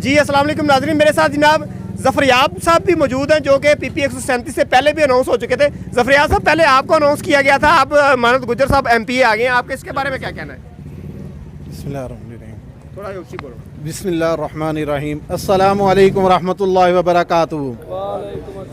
जी अस्सलाम वालेकुम नाज़रीन, मेरे साथ जनाब ज़फ़रयाब साहब भी मौजूद हैं जो कि PP 137 से पहले भी अनाउंस हो चुके थे। ज़फ़रयाब साहब, पहले आपको अनाउंस किया गया था, आप अमानत गुज्जर साहब MPA आ गए हैं, आपके इसके बारे में क्या कहना है? बिस्मिल्लाहिर्रहमानिर्रहीम। थोड़ा ऊँची बोलो। बिस्मिल्लाहिर्रहमानिर्रहीम। अस्सलामु अलैकुम रहमतुल्लाहि व बरकातुहू।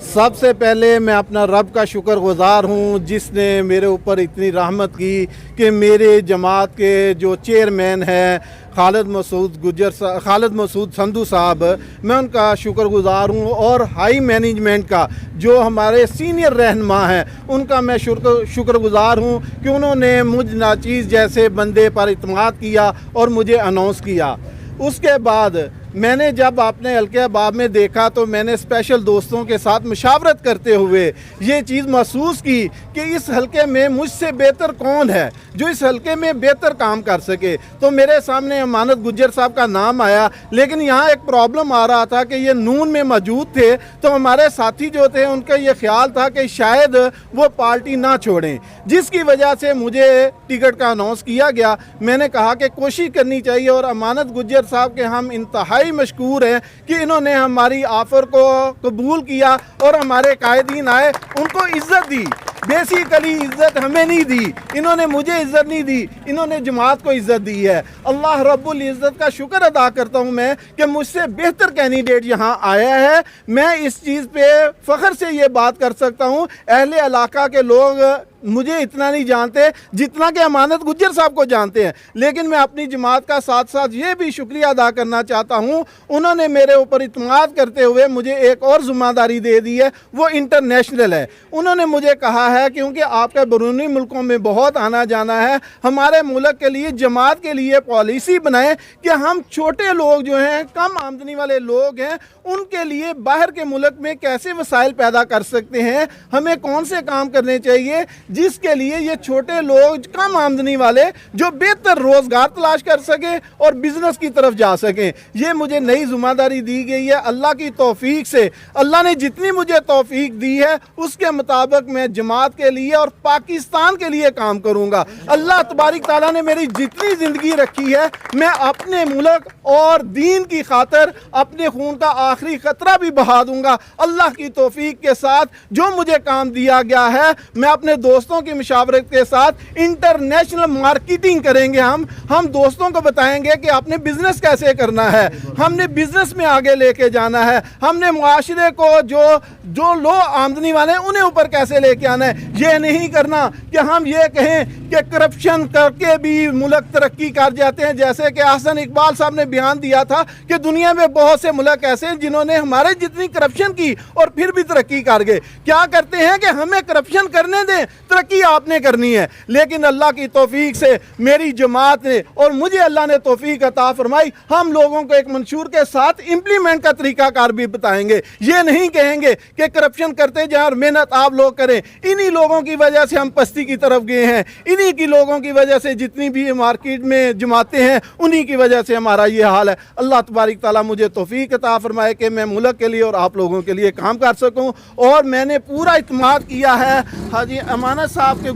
सबसे पहले मैं अपना रब का शुक्रगुज़ार हूँ जिसने मेरे ऊपर इतनी रहमत की कि मेरे जमात के जो चेयरमैन हैं खालिद मसूद संधू साहब, मैं उनका शुक्रगुज़ार हूँ, और हाई मैनेजमेंट का जो हमारे सीनियर रहनुमा हैं उनका मैं शुक्रगुज़ार हूँ कि उन्होंने मुझ नाचीज़ जैसे बंदे पर इत्मीनान किया और मुझे अनाउंस किया। उसके बाद मैंने जब अपने हल्के अहबाब में देखा तो मैंने स्पेशल दोस्तों के साथ मुशावरत करते हुए ये चीज़ महसूस की कि इस हल्के में मुझसे बेहतर कौन है जो इस हल्के में बेहतर काम कर सके। तो मेरे सामने अमानत गुज्जर साहब का नाम आया, लेकिन यहाँ एक प्रॉब्लम आ रहा था कि ये नून में मौजूद थे, तो हमारे साथी जो थे उनका ये ख्याल था कि शायद वो पार्टी ना छोड़ें, जिसकी वजह से मुझे टिकट का अनाउंस किया गया। मैंने कहा कि कोशिश करनी चाहिए, और अमानत गुज्जर साहब के हम इंतहाई मशकूर हैं कि इन्होंने हमारी ऑफर को कबूल किया और हमारे कायदीन आए, उनको इज्जत दी। बेसिकली इज्जत हमें नहीं दी, इन्होंने मुझे इज्जत नहीं दी, इन्होंने जमात को इज्जत दी है। अल्लाह रब्बुल इज्जत का शुक्र अदा करता हूँ मैं कि मुझसे बेहतर कैंडिडेट यहाँ आया है। मैं इस चीज़ पे फ़ख्र से ये बात कर सकता हूँ, अहले इलाका के लोग मुझे इतना नहीं जानते जितना कि अमानत गुज्जर साहब को जानते हैं, लेकिन मैं अपनी जमात का साथ साथ ये भी शुक्रिया अदा करना चाहता हूँ, उन्होंने मेरे ऊपर इत्मीनान करते हुए मुझे एक और ज़िम्मेदारी दे दी है, वो इंटरनेशनल है। उन्होंने मुझे कहा है क्योंकि आपका बैरूनी मुल्कों में बहुत आना जाना है, हमारे मुल्क के लिए जमात के लिए पॉलिसी बनाएं कि हम छोटे लोग जो हैं, कम आमदनी वाले लोग हैं, उनके लिए बाहर के मुल्क में कैसे वसाइल पैदा कर सकते हैं, हमें कौन से काम करने चाहिए जिसके लिए ये छोटे लोग कम आमदनी वाले जो बेहतर रोज़गार तलाश कर सके और बिजनेस की तरफ जा सकें। ये मुझे नई ज़िम्मेदारी दी गई है। अल्लाह की तौफीक से, अल्लाह ने जितनी मुझे तौफीक दी है उसके मुताबिक मैं जमात के लिए और पाकिस्तान के लिए काम करूँगा। अल्लाह तबारक तआला ने मेरी जितनी ज़िंदगी रखी है, मैं अपने मुल्क और दीन की खातिर अपने खून का आखिरी ख़तरा भी बहा दूँगा। अल्लाह की तौफीक के साथ जो मुझे काम दिया गया है, मैं अपने दोस्तों की मशावरत के साथ इंटरनेशनल मार्केटिंग करेंगे। हम दोस्तों को बताएंगे कि आपने बिजनेस कैसे करना है, हमने बिजनेस में आगे लेके जाना है, हमने मुआशरे को जो लो आमदनी वाले हैं उन्हें ऊपर कैसे लेके आना है। ये नहीं करना कि हम ये कहें कि करप्शन करके भी मुल्क तरक्की कर जाते हैं, जैसे कि हसन इकबाल साहब ने बयान दिया था कि दुनिया में बहुत से मुल्क ऐसे हैं जिन्होंने हमारे जितनी करप्शन की और फिर भी तरक्की कर गए। क्या करते हैं कि हमें करप्शन करने दें, तरक्की आपने करनी है। लेकिन अल्लाह की तौफीक से मेरी जमात ने और मुझे अल्लाह ने तौफीक अता फरमाई, हम लोगों को एक मंशूर के साथ इम्प्लीमेंट का तरीकाकार भी बताएंगे। ये नहीं कहेंगे कि करप्शन करते जाएं और मेहनत आप लोग करें। इन्हीं लोगों की वजह से हम पस्ती की तरफ गए हैं, इन्हीं की लोगों की वजह से जितनी भी मार्केट में जमाते हैं उन्हीं की वजह से हमारा ये हाल है। अल्लाह तबारक तआला मुझे तौफीक अता फरमाए कि मैं मुल्क के लिए और आप लोगों के लिए काम कर सकूं, और मैंने पूरा इत्मीनान किया है हाजी अमानत साहब के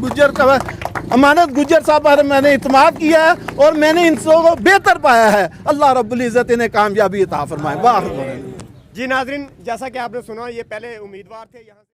अमानत गुज्जर साहब पर मैंने इत्मीनान किया है और मैंने इन सबको बेहतर पाया है। अल्लाह रब्बुल इज़्ज़त इन्हें कामयाबी अता फरमाए। वाह। जी नाज़रीन, जैसा कि आपने सुना, ये पहले उम्मीदवार थे यहाँ